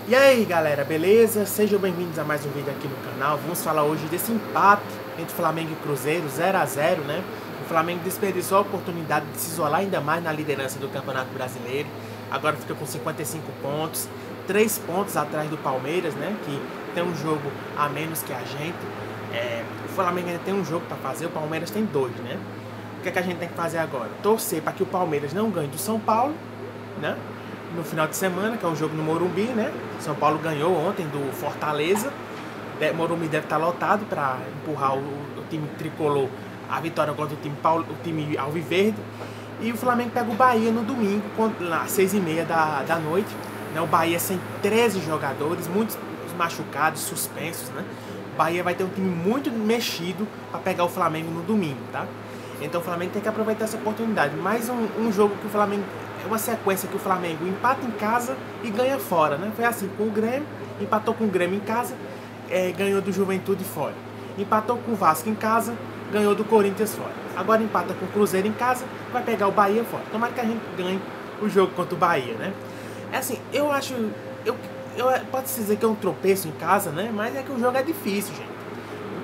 E aí galera, beleza? Sejam bem-vindos a mais um vídeo aqui no canal. Vamos falar hoje desse empate entre Flamengo e Cruzeiro, 0 a 0, né? O Flamengo desperdiçou a oportunidade de se isolar ainda mais na liderança do Campeonato Brasileiro. Agora fica com 55 pontos, 3 pontos atrás do Palmeiras, né? Que tem um jogo a menos que a gente. O Flamengo ainda tem um jogo para fazer, o Palmeiras tem 2, né? O que é que a gente tem que fazer agora? Torcer para que o Palmeiras não ganhe do São Paulo, né? No final de semana, que é um jogo no Morumbi, né? São Paulo ganhou ontem do Fortaleza. Morumbi deve estar lotado para empurrar o time tricolor a vitória contra o time alviverde. E o Flamengo pega o Bahia no domingo, às 6h30 da noite. Né? O Bahia sem 13 jogadores, muitos machucados, suspensos, né? O Bahia vai ter um time muito mexido para pegar o Flamengo no domingo, tá? Então o Flamengo tem que aproveitar essa oportunidade. Mais um jogo que o Flamengo... É uma sequência que o Flamengo empata em casa e ganha fora, né? Foi assim com o Grêmio, empatou com o Grêmio em casa, ganhou do Juventude fora. Empatou com o Vasco em casa, ganhou do Corinthians fora. Agora empata com o Cruzeiro em casa, vai pegar o Bahia fora. Tomara que a gente ganhe o jogo contra o Bahia, né? É assim, eu acho... pode-se dizer que é um tropeço em casa, né? Mas é que o jogo é difícil, gente.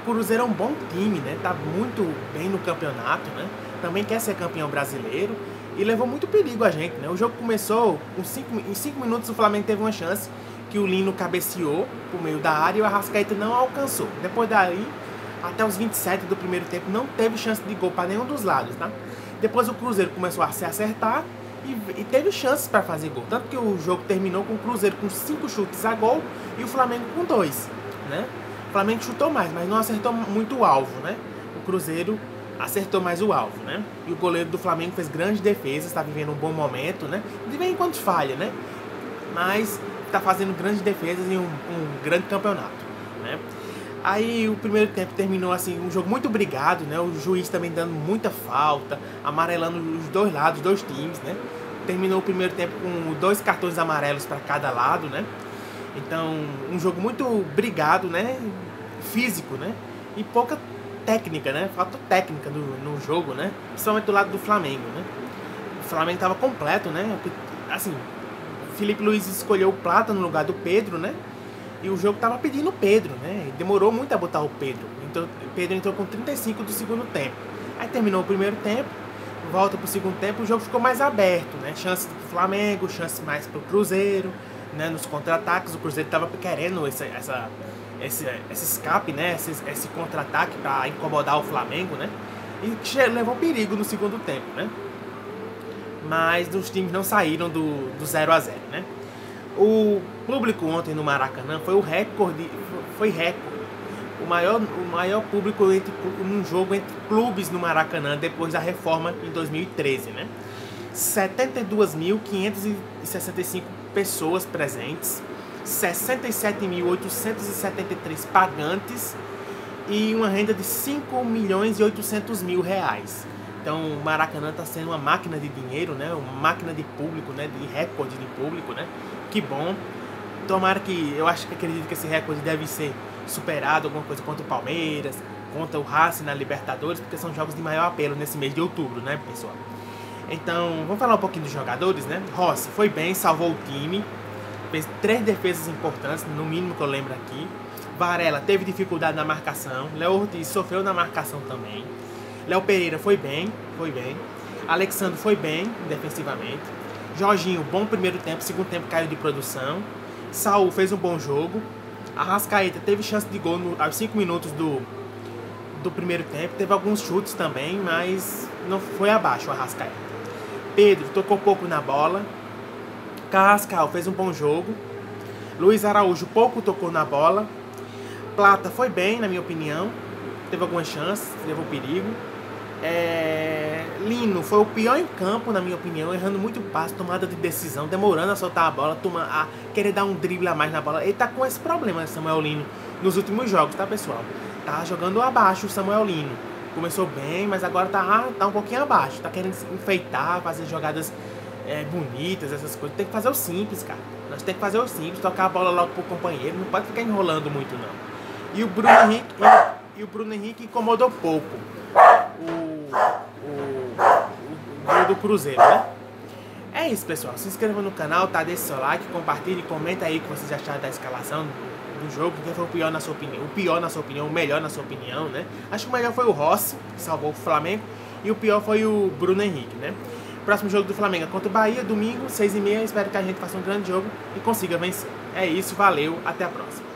O Cruzeiro é um bom time, né? Tá muito bem no campeonato, né? Também quer ser campeão brasileiro. E levou muito perigo a gente, né? O jogo começou, em 5 minutos o Flamengo teve uma chance que o Lino cabeceou por meio da área e o Arrascaeta não alcançou. Depois daí, até os 27 do primeiro tempo, não teve chance de gol para nenhum dos lados, tá? Depois o Cruzeiro começou a se acertar e teve chances para fazer gol. Tanto que o jogo terminou com o Cruzeiro com 5 chutes a gol e o Flamengo com 2, né? O Flamengo chutou mais, mas não acertou muito o alvo, né? O Cruzeiro acertou mais o alvo, né? E o goleiro do Flamengo fez grandes defesas, está vivendo um bom momento, né? De vez em quando falha, né? Mas está fazendo grandes defesas em um grande campeonato, né? Aí o primeiro tempo terminou assim, um jogo muito brigado, né? O juiz também dando muita falta, amarelando os dois lados, os dois times, né? Terminou o primeiro tempo com 2 cartões amarelos para cada lado, né? Então, um jogo muito brigado, né? Físico, né? E pouca técnica, né? Falta técnica no jogo, né? Principalmente do lado do Flamengo, né? O Flamengo estava completo, né? Assim, Felipe Luiz escolheu o Plata no lugar do Pedro, né? E o jogo tava pedindo o Pedro, né? E demorou muito a botar o Pedro. Então, o Pedro entrou com 35 do segundo tempo. Aí terminou o primeiro tempo, volta pro segundo tempo, o jogo ficou mais aberto, né? Chance pro Flamengo, chance mais pro Cruzeiro, né? Nos contra-ataques, o Cruzeiro tava querendo esse escape, né? Esse contra-ataque para incomodar o Flamengo, né? E levou perigo no segundo tempo, né? Mas os times não saíram do 0 a 0, né? O público ontem no Maracanã foi foi recorde. O maior público num jogo entre clubes no Maracanã depois da reforma em 2013, né? 72.565 pessoas presentes, 67.873 pagantes e uma renda de 5.800.000 reais. Então o Maracanã está sendo uma máquina de dinheiro, né? Uma máquina de público, né? De recorde de público, né? Que bom. Tomara que, acredito que esse recorde deve ser superado, alguma coisa contra o Palmeiras, contra o Racing na Libertadores, porque são jogos de maior apelo nesse mês de outubro, né, pessoal? Então, vamos falar um pouquinho dos jogadores, né? Rossi foi bem, salvou o time, fez 3 defesas importantes, no mínimo que eu lembro aqui. Varela teve dificuldade na marcação, Léo Ortiz sofreu na marcação também. Léo Pereira foi bem. Alexandre foi bem defensivamente. Jorginho, bom primeiro tempo, segundo tempo caiu de produção. Saul fez um bom jogo. Arrascaeta teve chance de gol aos 5 minutos do primeiro tempo. Teve alguns chutes também, mas não foi abaixo o Arrascaeta. Pedro tocou pouco na bola. Carrascal fez um bom jogo. Luiz Araújo pouco tocou na bola. Plata foi bem, na minha opinião. Teve algumas chances, levou perigo. Lino foi o pior em campo, na minha opinião, errando muito passe, tomada de decisão, demorando a soltar a bola, a querer dar um drible a mais na bola. Ele tá com esse problema, Samuel Lino, nos últimos jogos, tá, pessoal? Tá jogando abaixo o Samuel Lino. Começou bem, mas agora tá um pouquinho abaixo. Tá querendo enfeitar, fazer jogadas bonitas, essas coisas. Tem que fazer o simples, cara. Nós temos que fazer o simples, tocar a bola logo pro companheiro, não pode ficar enrolando muito, não. E o Bruno Henrique incomodou pouco o gol do Cruzeiro, né? É isso, pessoal. Se inscreva no canal, tá? Deixe seu like, compartilhe, comenta aí o que vocês acharam da escalação do jogo. Quem foi o pior na sua opinião? O pior na sua opinião, o melhor na sua opinião, né? Acho que o melhor foi o Rossi, que salvou o Flamengo. E o pior foi o Bruno Henrique, né? Próximo jogo do Flamengo é contra o Bahia, domingo, 6h30. Espero que a gente faça um grande jogo e consiga vencer. É isso, valeu, até a próxima.